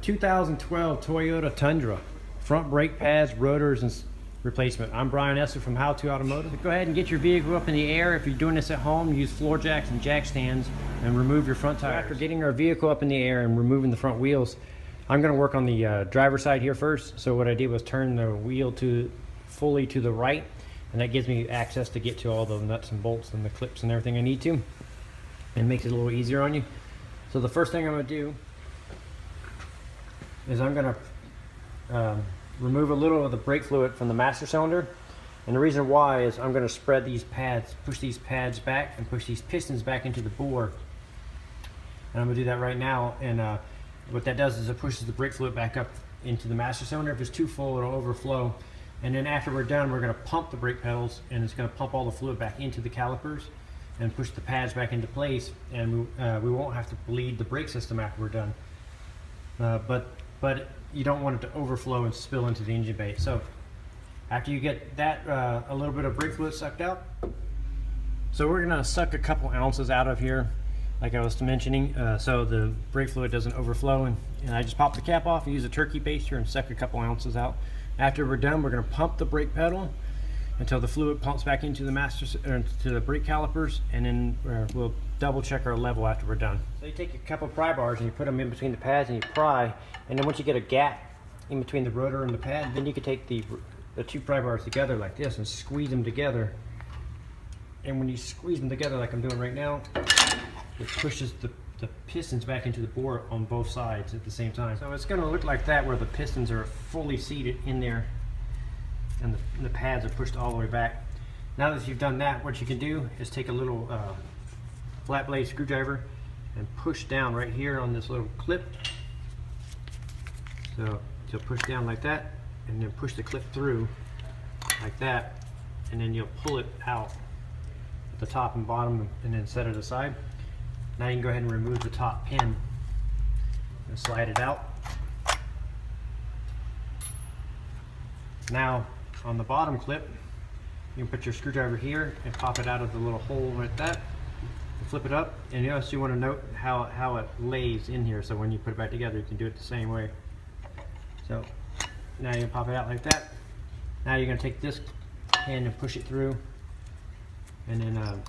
2012 Toyota Tundra, front brake pads, rotors, and replacement. I'm Brian Esser from How to Automotive. Go ahead and get your vehicle up in the air. If you're doing this at home, use floor jacks and jack stands and remove your front tires. After getting our vehicle up in the air and removing the front wheels, I'm going to work on the driver's side here first. So what I did was turn the wheel fully to the right, and that gives me access to get to all the nuts and bolts and the clips and everything I need to, and makes it a little easier on you. So the first thing I'm going to do is I'm going to remove a little of the brake fluid from the master cylinder. And the reason why is I'm going to spread these pads, push these pads back and push these pistons back into the bore. And I'm going to do that right now. And what that does is it pushes the brake fluid back up into the master cylinder. If it's too full, it'll overflow. And then after we're done, we're going to pump the brake pedals, and it's going to pump all the fluid back into the calipers and push the pads back into place. And we won't have to bleed the brake system after we're done. But you don't want it to overflow and spill into the engine bay. So after you get that a little bit of brake fluid sucked out, so we're going to suck a couple ounces out of here, like I was mentioning, so the brake fluid doesn't overflow. And I just pop the cap off and use a turkey baster and suck a couple ounces out. After we're done, we're going to pump the brake pedal until the fluid pumps back into the brake calipers, and then we'll double check our level after we're done. So you take a couple pry bars and you put them in between the pads and you pry, and then once you get a gap in between the rotor and the pad, then you can take the two pry bars together like this and squeeze them together. And when you squeeze them together like I'm doing right now, it pushes the pistons back into the bore on both sides at the same time. So it's going to look like that, where the pistons are fully seated in there and the pads are pushed all the way back. Now that you've done that, what you can do is take a little flat blade screwdriver and push down right here on this little clip. So you'll push down like that, and then push the clip through like that, and then you'll pull it out at the top and bottom, and then set it aside. Now you can go ahead and remove the top pin and slide it out. Now on the bottom clip, you can put your screwdriver here and pop it out of the little hole like that. Flip it up, and you also want to note how it lays in here, so when you put it back together you can do it the same way. So now you can pop it out like that. Now you're going to take this pin and push it through, and then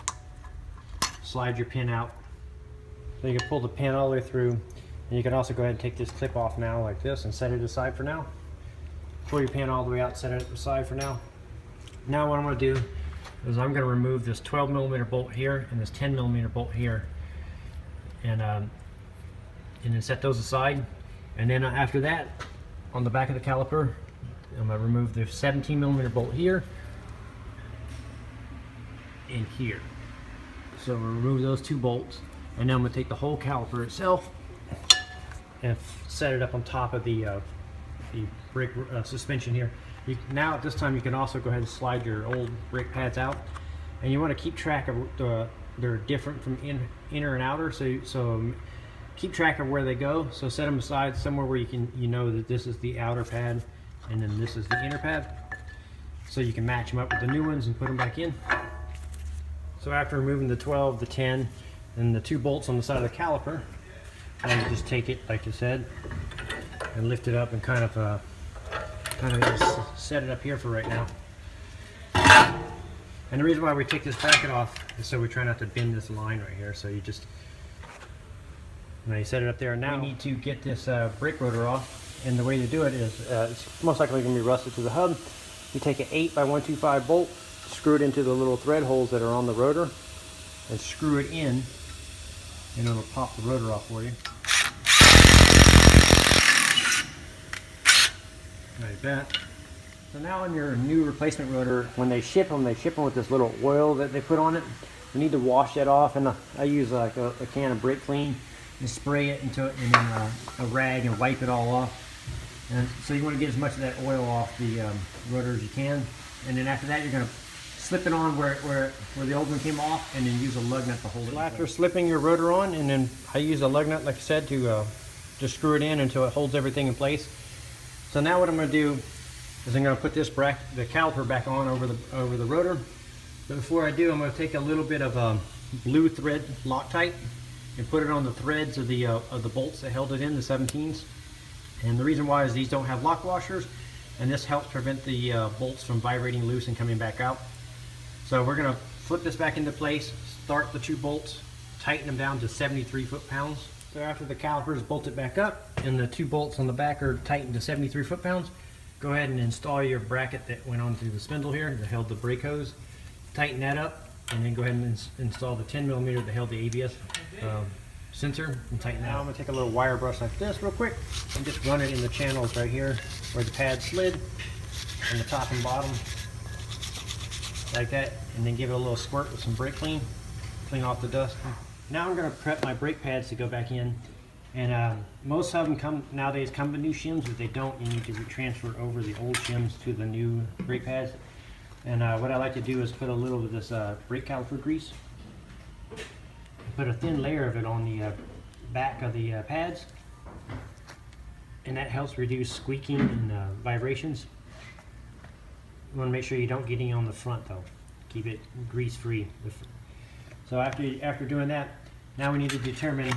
slide your pin out. So you can pull the pin all the way through, and you can also go ahead and take this clip off now like this and set it aside for now. Pull your pin all the way out, set it aside for now. Now what I'm going to do is I'm going to remove this 12mm bolt here and this 10mm bolt here, and then set those aside. And then after that, on the back of the caliper, I'm going to remove the 17mm bolt here and here. So we'll remove those two bolts, and then I'm going to take the whole caliper itself and set it up on top of the brake suspension here. Now at this time you can also go ahead and slide your old brake pads out, and you want to keep track of they're different from inner and outer, so keep track of where they go. So set them aside somewhere where you know that this is the outer pad and then this is the inner pad, so you can match them up with the new ones and put them back in. So after removing the 12, the 10, and the two bolts on the side of the caliper, and you just take it like you said and lift it up and kind of just set it up here for right now. And the reason why we take this bracket off is so we try not to bend this line right here. So now you set it up there. Now we need to get this brake rotor off, and the way to do it is it's most likely going to be rusted to the hub. You take an 8x125 bolt, screw it into the little thread holes that are on the rotor, and screw it in, and it'll pop the rotor off for you. Like that. So now on your new replacement rotor, when they ship them with this little oil that they put on it. You need to wash that off, and I use like a can of brake clean and spray it into it, and then a rag, and wipe it all off. And so you want to get as much of that oil off the rotor as you can. And then after that, you're going to slip it on where the old one came off, and then use a lug nut to hold it. So after slipping your rotor on, and then I use a lug nut, like I said, to just screw it in until it holds everything in place. So now what I'm going to do is I'm going to put this the caliper back on over the rotor. But before I do, I'm going to take a little bit of blue thread Loctite and put it on the threads of the bolts that held it in, the 17s. And the reason why is these don't have lock washers, and this helps prevent the bolts from vibrating loose and coming back out. So we're going to flip this back into place, start the 2 bolts, tighten them down to 73 foot-pounds. So after the calipers bolted back up and the 2 bolts on the back are tightened to 73 foot-pounds, go ahead and install your bracket that went onto the spindle here that held the brake hose. Tighten that up, and then go ahead and install the 10mm that held the ABS sensor and tighten that. Now I'm going to take a little wire brush like this real quick and just run it in the channels right here where the pad slid, on the top and bottom, like that, and then give it a little squirt with some brake clean off the dust. Now I'm going to prep my brake pads to go back in, and most of them nowadays come with new shims. If they don't, you need to transfer over the old shims to the new brake pads. And what I like to do is put a little of this brake caliper grease, put a thin layer of it on the back of the pads, and that helps reduce squeaking and vibrations. You want to make sure you don't get any on the front though. Keep it grease free. So after doing that, now we need to determine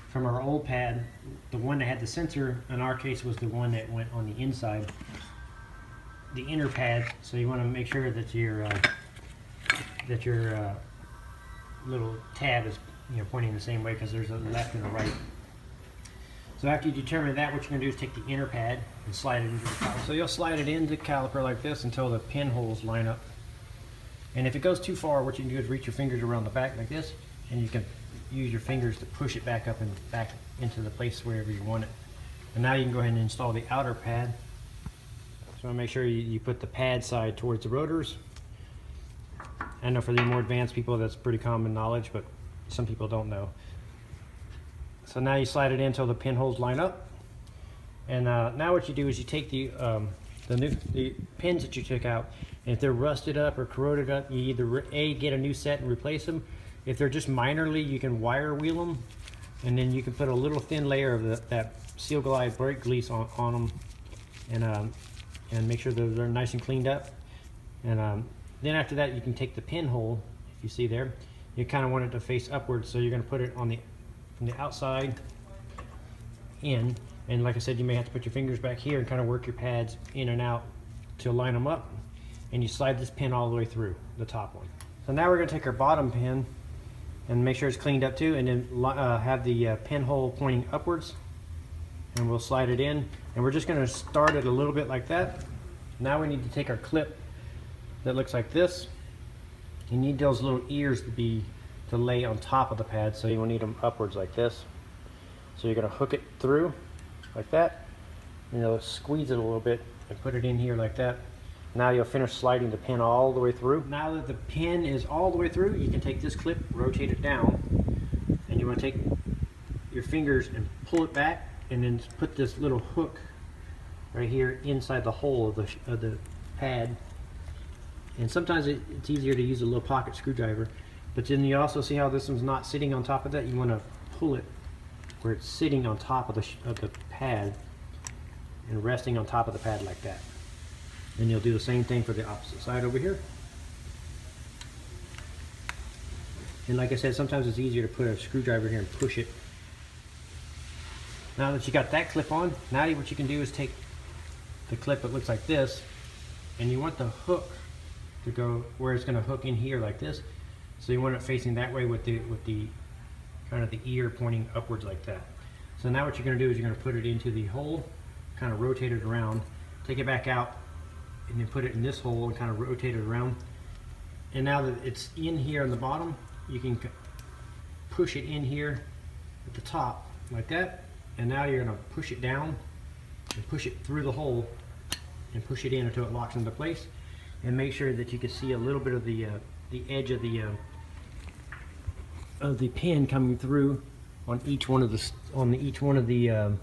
from our old pad, the one that had the sensor, in our case was the one that went on the inside, the inner pad. So you want to make sure that your little tab is pointing the same way, because there's a left and a right. So after you determine that, what you're going to do is take the inner pad and slide it into the caliper. So you'll slide it into the caliper like this until the pinholes line up. And if it goes too far, what you can do is reach your fingers around the back like this, and you can use your fingers to push it back up and back into the place wherever you want it. And now you can go ahead and install the outer pad. So make sure you put the pad side towards the rotors. I know for the more advanced people that's pretty common knowledge, but some people don't know. So now you slide it in until the pinholes line up. And now what you do is you take the pins that you took out, and if they're rusted up or corroded up, you either get a new set and replace them. If they're just minorly, you can wire wheel them, and then you can put a little thin layer of that Seal Glide brake grease on them, and make sure that they're nice and cleaned up. And then after that, you can take the pinhole, if you see there, you kind of want it to face upwards, so you're going to put it from the outside in. And like I said, you may have to put your fingers back here and kind of work your pads in and out to line them up. And you slide this pin all the way through the top one. So now we're going to take our bottom pin and make sure it's cleaned up too, and then have the pinhole pointing upwards. And we'll slide it in. And we're just going to start it a little bit like that. Now we need to take our clip that looks like this. You need those little ears to lay on top of the pad, so you will need them upwards like this. So you're going to hook it through like that, and you'll squeeze it a little bit and put it in here like that. Now you'll finish sliding the pin all the way through. Now that the pin is all the way through, you can take this clip, rotate it down, and you want to take your fingers and pull it back, and then put this little hook right here inside the hole of the pad. And sometimes it's easier to use a little pocket screwdriver, but then you also see how this one's not sitting on top of that. You want to pull it where it's sitting on top of the pad and resting on top of the pad like that. And you'll do the same thing for the opposite side over here. And like I said, sometimes it's easier to put a screwdriver here and push it. Now that you got that clip on, now what you can do is take the clip that looks like this, and you want the hook to go where it's going to hook in here like this. So you want it facing that way with the kind of the ear pointing upwards like that. So now what you're going to do is you're going to put it into the hole, kind of rotate it around, take it back out, and then put it in this hole and kind of rotate it around. And now that it's in here on the bottom, you can push it in here at the top like that. And now you're going to push it down and push it through the hole and push it in until it locks into place. And make sure that you can see a little bit of the edge of the pin coming through on each one of the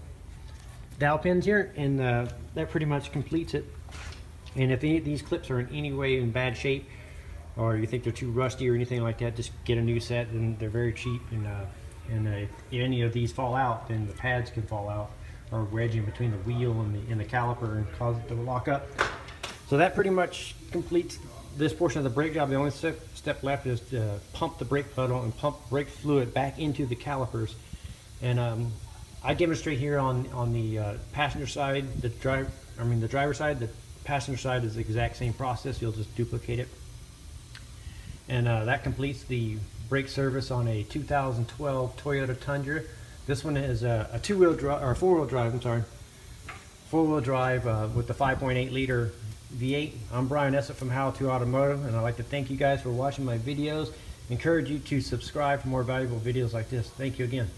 dowel pins here, and that pretty much completes it. And if these clips are in any way in bad shape, or you think they're too rusty or anything like that, just get a new set, and they're very cheap. And if any of these fall out, then the pads can fall out or wedge in between the wheel and the caliper and cause it to lock up. So that pretty much completes this portion of the brake job. The only step left is to pump the brake pedal and pump brake fluid back into the calipers. And I demonstrate here on the passenger side, the driver side. The passenger side is the exact same process. You'll just duplicate it. And that completes the brake service on a 2012 Toyota Tundra. This one is a two-wheel drive, or four-wheel drive, I'm sorry. Four-wheel drive with the 5.8 liter V8. I'm Brian Essett from How To Automotive, and I'd like to thank you guys for watching my videos. Encourage you to subscribe for more valuable videos like this. Thank you again.